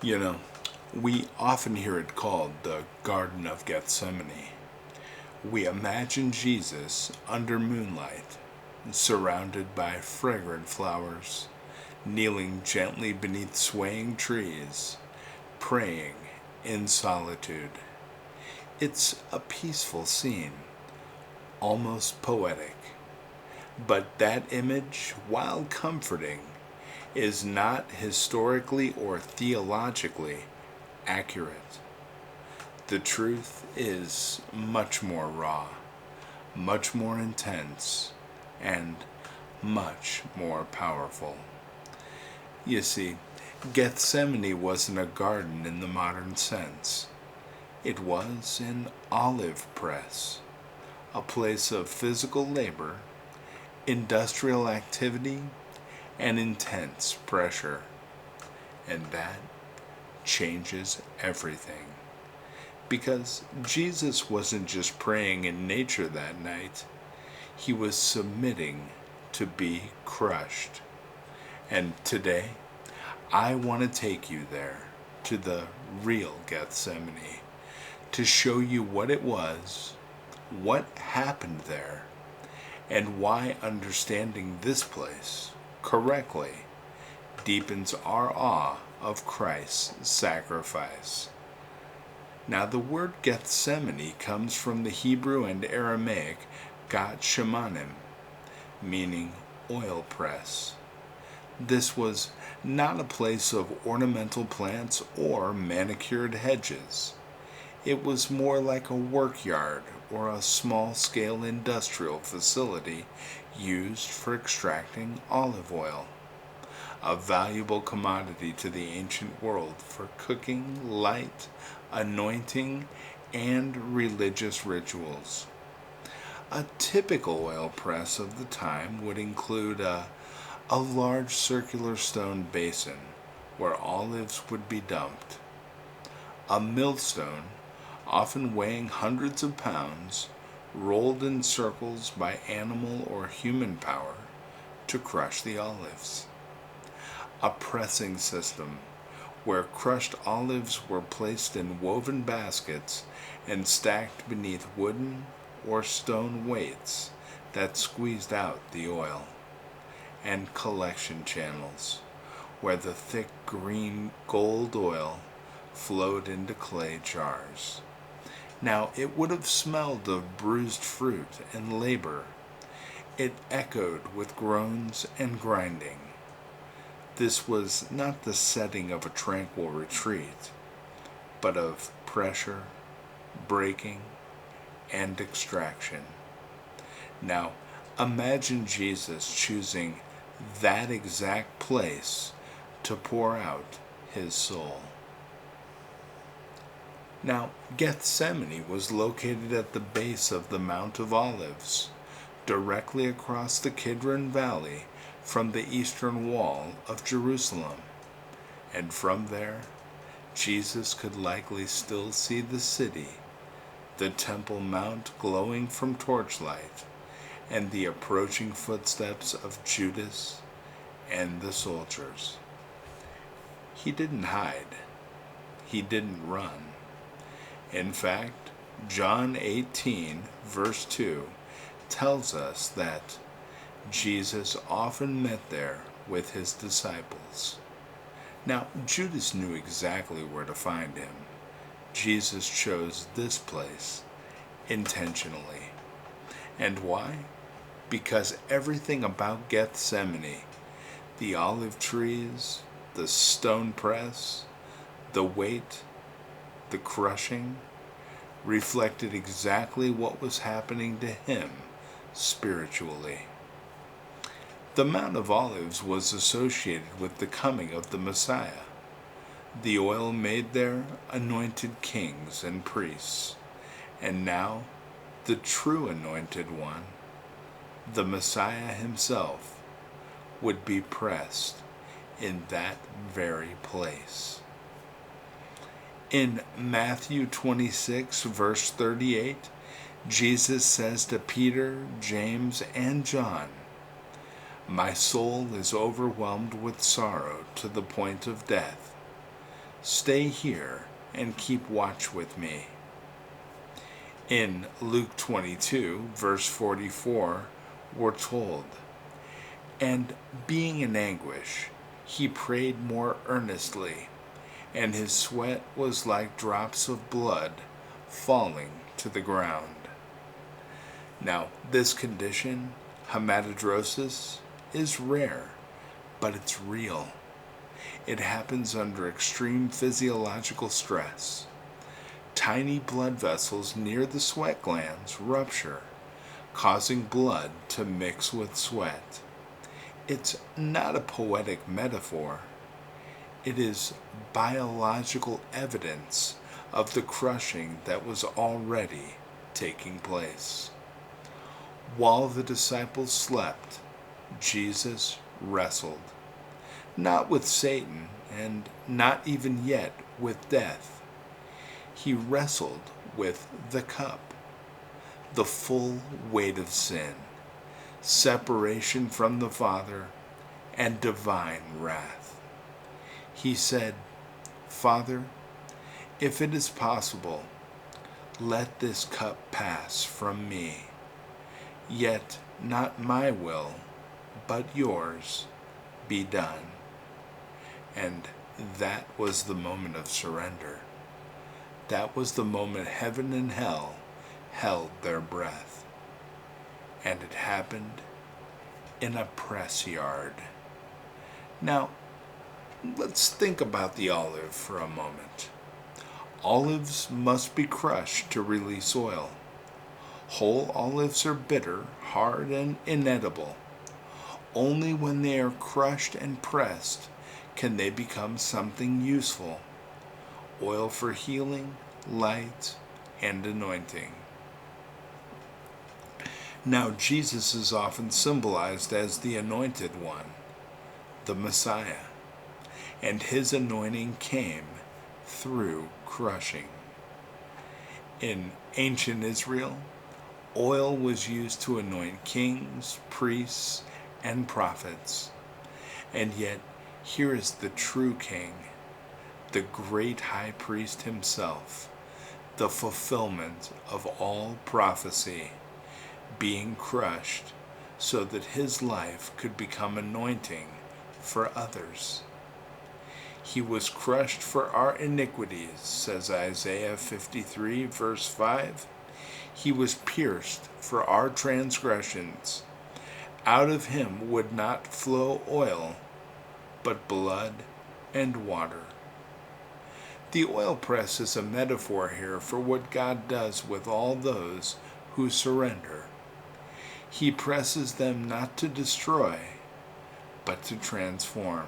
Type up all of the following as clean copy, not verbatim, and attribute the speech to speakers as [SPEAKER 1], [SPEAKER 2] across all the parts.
[SPEAKER 1] You know, we often hear it called the Garden of Gethsemane. We imagine Jesus under moonlight, surrounded by fragrant flowers, kneeling gently beneath swaying trees, praying in solitude. It's a peaceful scene, almost poetic. But that image, while comforting, is not historically or theologically accurate. The truth is much more raw, much more intense, and much more powerful. You see, Gethsemane wasn't a garden in the modern sense. It was an olive press, a place of physical labor, industrial activity, and intense pressure. And that changes everything. Because Jesus wasn't just praying in nature that night, he was submitting to be crushed. And today, I want to take you there, to the real Gethsemane, to show you what it was, what happened there, and why understanding this place correctly deepens our awe of Christ's sacrifice. Now, the word Gethsemane comes from the Hebrew and Aramaic Gethsemanim, meaning oil press. This was not a place of ornamental plants or manicured hedges. It was more like a workyard or a small-scale industrial facility used for extracting olive oil, a valuable commodity to the ancient world for cooking, light, anointing, and religious rituals. A typical oil press of the time would include a large circular stone basin where olives would be dumped, a millstone, often weighing hundreds of pounds, rolled in circles by animal or human power to crush the olives, a pressing system where crushed olives were placed in woven baskets and stacked beneath wooden or stone weights that squeezed out the oil, and collection channels where the thick green gold oil flowed into clay jars. Now, it would have smelled of bruised fruit and labor. It echoed with groans and grinding. This was not the setting of a tranquil retreat, but of pressure, breaking, and extraction. Now, imagine Jesus choosing that exact place to pour out his soul. Now, Gethsemane was located at the base of the Mount of Olives, directly across the Kidron Valley from the eastern wall of Jerusalem. And from there, Jesus could likely still see the city, the Temple Mount glowing from torchlight, and the approaching footsteps of Judas and the soldiers. He didn't hide. He didn't run. In fact, John 18, verse 2, tells us that Jesus often met there with his disciples. Now, Judas knew exactly where to find him. Jesus chose this place intentionally. And why? Because everything about Gethsemane, the olive trees, the stone press, the weight, the crushing, reflected exactly what was happening to him spiritually. The Mount of Olives was associated with the coming of the Messiah. The oil made there anointed kings and priests, and now the true anointed one, the Messiah himself, would be pressed in that very place. In Matthew 26, verse 38, Jesus says to Peter, James, and John, "My soul is overwhelmed with sorrow to the point of death. Stay here and keep watch with me. In Luke 22, verse 44, we're told, "And being in anguish, he prayed more earnestly, and his sweat was like drops of blood falling to the ground." Now, this condition, hematidrosis, is rare, but it's real. It happens under extreme physiological stress. Tiny blood vessels near the sweat glands rupture, causing blood to mix with sweat. It's not a poetic metaphor. It is biological evidence of the crushing that was already taking place. While the disciples slept, Jesus wrestled, not with Satan and not even yet with death. He wrestled with the cup, the full weight of sin, separation from the Father, and divine wrath. He said, "Father, if it is possible, let this cup pass from me. Yet not my will, but yours be done." And that was the moment of surrender. That was the moment heaven and hell held their breath. And it happened in a press yard. Now, let's think about the olive for a moment. Olives must be crushed to release oil. Whole olives are bitter, hard, and inedible. Only when they are crushed and pressed can they become something useful. Oil for healing, light, and anointing. Now, Jesus is often symbolized as the Anointed One, the Messiah, and his anointing came through crushing. In ancient Israel, oil was used to anoint kings, priests, and prophets. And yet, here is the true king, the great high priest himself, the fulfillment of all prophecy, being crushed so that his life could become anointing for others. He was crushed for our iniquities, says Isaiah 53, verse 5. He was pierced for our transgressions. Out of him would not flow oil, but blood and water. The oil press is a metaphor here for what God does with all those who surrender. He presses them not to destroy, but to transform.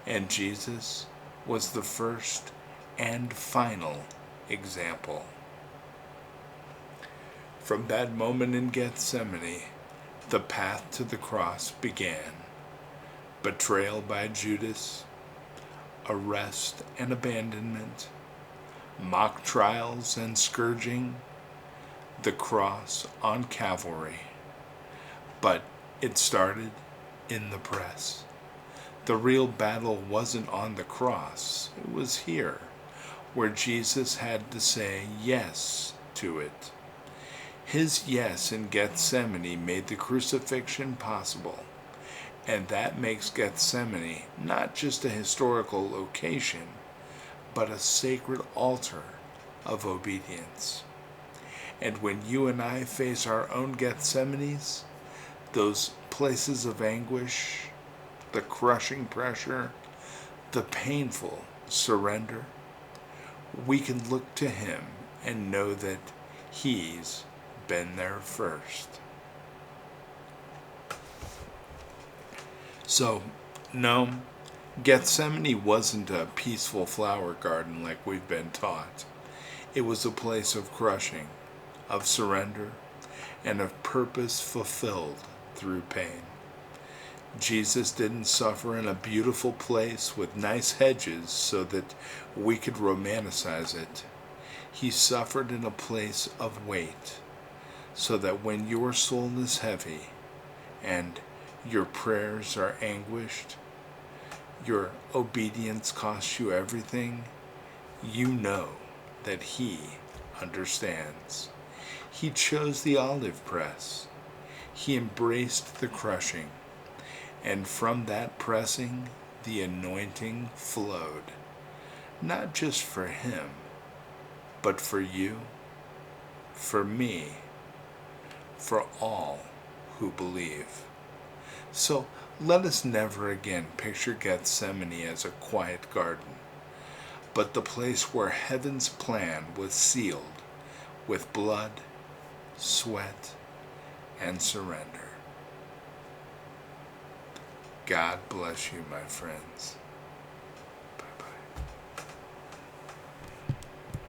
[SPEAKER 1] And Jesus was the first and final example. From that moment in Gethsemane, the path to the cross began. Betrayal by Judas, arrest and abandonment, mock trials and scourging, the cross on Calvary. But it started in the press. The real battle wasn't on the cross. It was here, where Jesus had to say yes to it. His yes in Gethsemane made the crucifixion possible. And that makes Gethsemane not just a historical location, but a sacred altar of obedience. And when you and I face our own Gethsemanes, those places of anguish, the crushing pressure, the painful surrender, we can look to him and know that he's been there first. So, no, Gethsemane wasn't a peaceful flower garden like we've been taught. It was a place of crushing, of surrender, and of purpose fulfilled through pain. Jesus didn't suffer in a beautiful place with nice hedges so that we could romanticize it. He suffered in a place of weight, so that when your soul is heavy and your prayers are anguished, your obedience costs you everything, you know that He understands. He chose the olive press. He embraced the crushing, and from that pressing the anointing flowed, not just for Him, but for you, for me, for all who believe. So let us never again picture Gethsemane as a quiet garden, but the place where heaven's plan was sealed with blood, sweat, and surrender. God bless you, my friends.